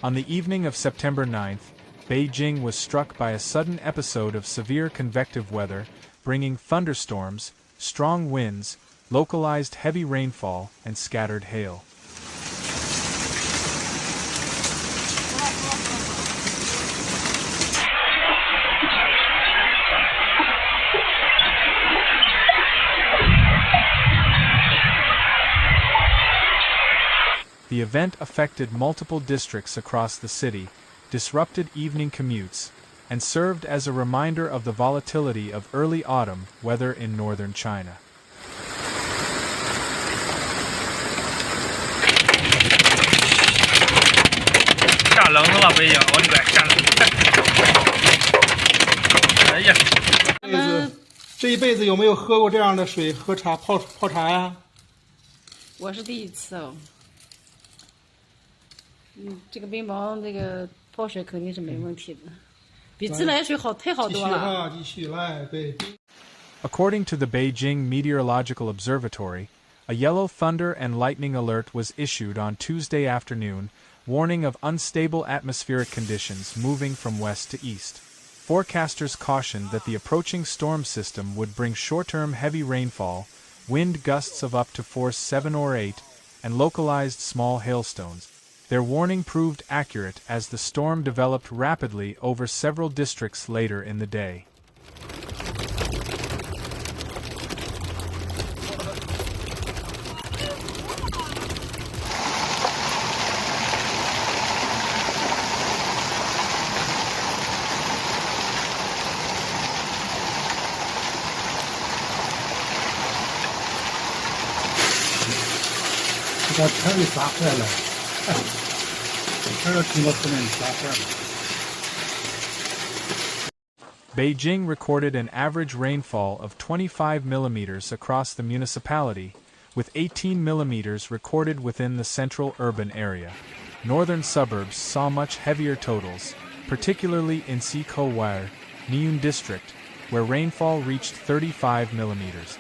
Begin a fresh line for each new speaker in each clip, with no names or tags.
On the evening of September 9th, Beijing was struck by a sudden episode of severe convective weather, bringing thunderstorms, strong winds, localized heavy rainfall, and scattered hail. The event affected multiple districts across the city, disrupted evening commutes, and served as a reminder of the volatility of early autumn weather in northern China. According to the Beijing Meteorological Observatory, a yellow thunder and lightning alert was issued on Tuesday afternoon, warning of unstable atmospheric conditions moving from west to east. Forecasters cautioned that the approaching storm system would bring short-term heavy rainfall, wind gusts of up to force 7 or 8, and localized small hailstones. Their warning proved accurate as the storm developed rapidly over several districts later in the day. Beijing recorded an average rainfall of 25 millimeters across the municipality, with 18 millimeters recorded within the central urban area. Northern suburbs saw much heavier totals, particularly in Cyclone, Niyun district, where rainfall reached 35 millimeters.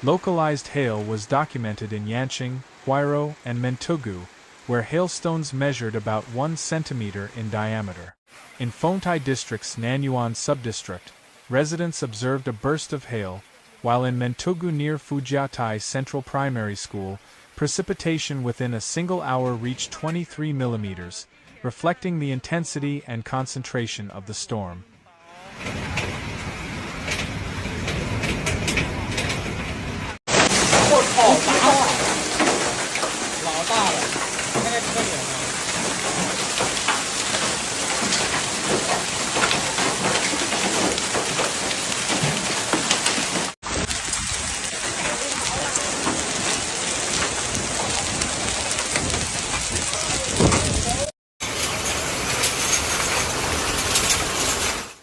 Localized hail was documented in Yanqing, Huairou, and Mentogu, where hailstones measured about 1 centimeter in diameter. In Fengtai District's Nanyuan subdistrict, residents observed a burst of hail, while in Mentogu near Fujiatai Central Primary School, precipitation within a single hour reached 23 millimeters, reflecting the intensity and concentration of the storm.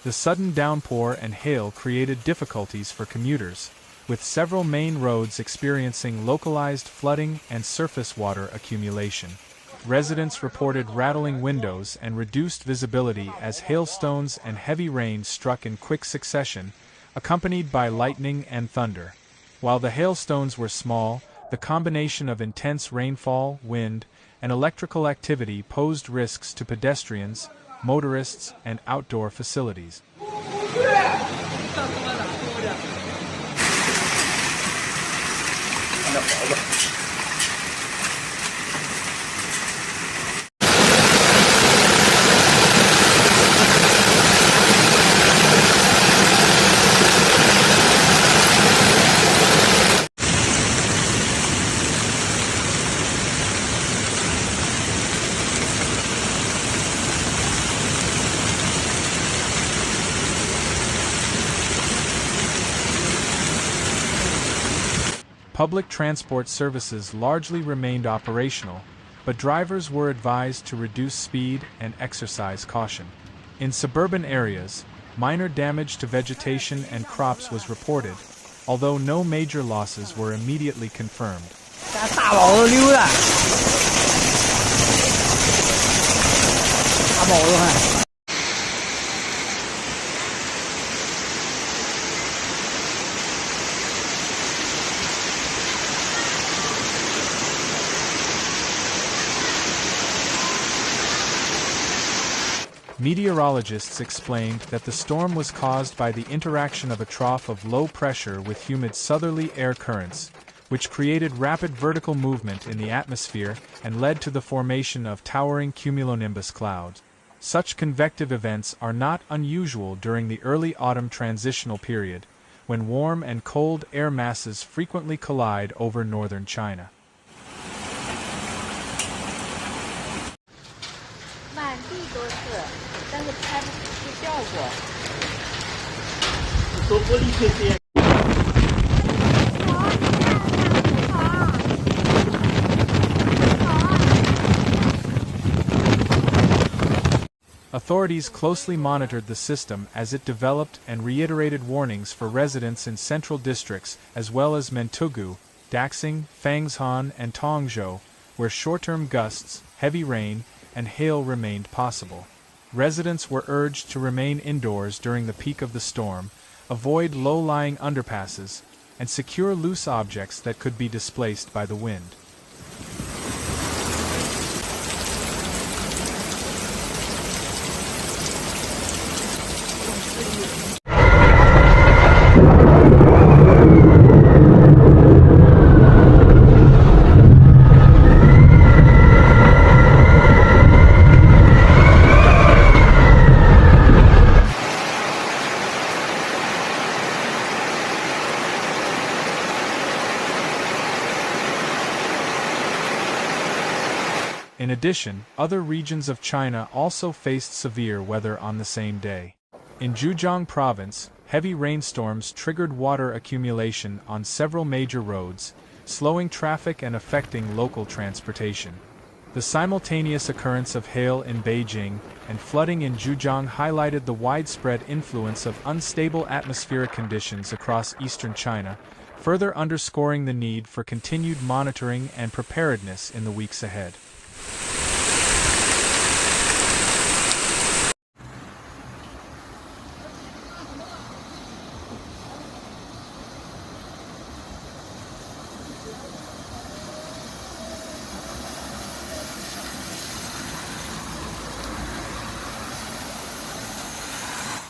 The sudden downpour and hail created difficulties for commuters, with several main roads experiencing localized flooding and surface water accumulation. Residents reported rattling windows and reduced visibility as hailstones and heavy rain struck in quick succession, accompanied by lightning and thunder. While the hailstones were small, the combination of intense rainfall, wind, and electrical activity posed risks to pedestrians, motorists, and outdoor facilities. Public transport services largely remained operational, but drivers were advised to reduce speed and exercise caution. In suburban areas, minor damage to vegetation and crops was reported, although no major losses were immediately confirmed.
大宝都溜达，大宝都看。
Meteorologists explained that the storm was caused by the interaction of a trough of low pressure with humid southerly air currents, which created rapid vertical movement in the atmosphere and led to the formation of towering cumulonimbus clouds. Such convective events are not unusual during the early autumn transitional period, when warm and cold air masses frequently collide over northern China.
满地都是，但是拍不出效果。
做玻璃切片。
Authorities closely monitored the system as it developed and reiterated warnings for residents in central districts as well as Mentugu, Daxing, Fangshan, and Tongzhou, where short-term gusts, heavy rain, and hail remained possible. Residents were urged to remain indoors during the peak of the storm, avoid low-lying underpasses, and secure loose objects that could be displaced by the wind. In addition, other regions of China also faced severe weather on the same day. In Zhejiang province, heavy rainstorms triggered water accumulation on several major roads, slowing traffic and affecting local transportation. The simultaneous occurrence of hail in Beijing and flooding in Zhejiang highlighted the widespread influence of unstable atmospheric conditions across eastern China, further underscoring the need for continued monitoring and preparedness in the weeks ahead.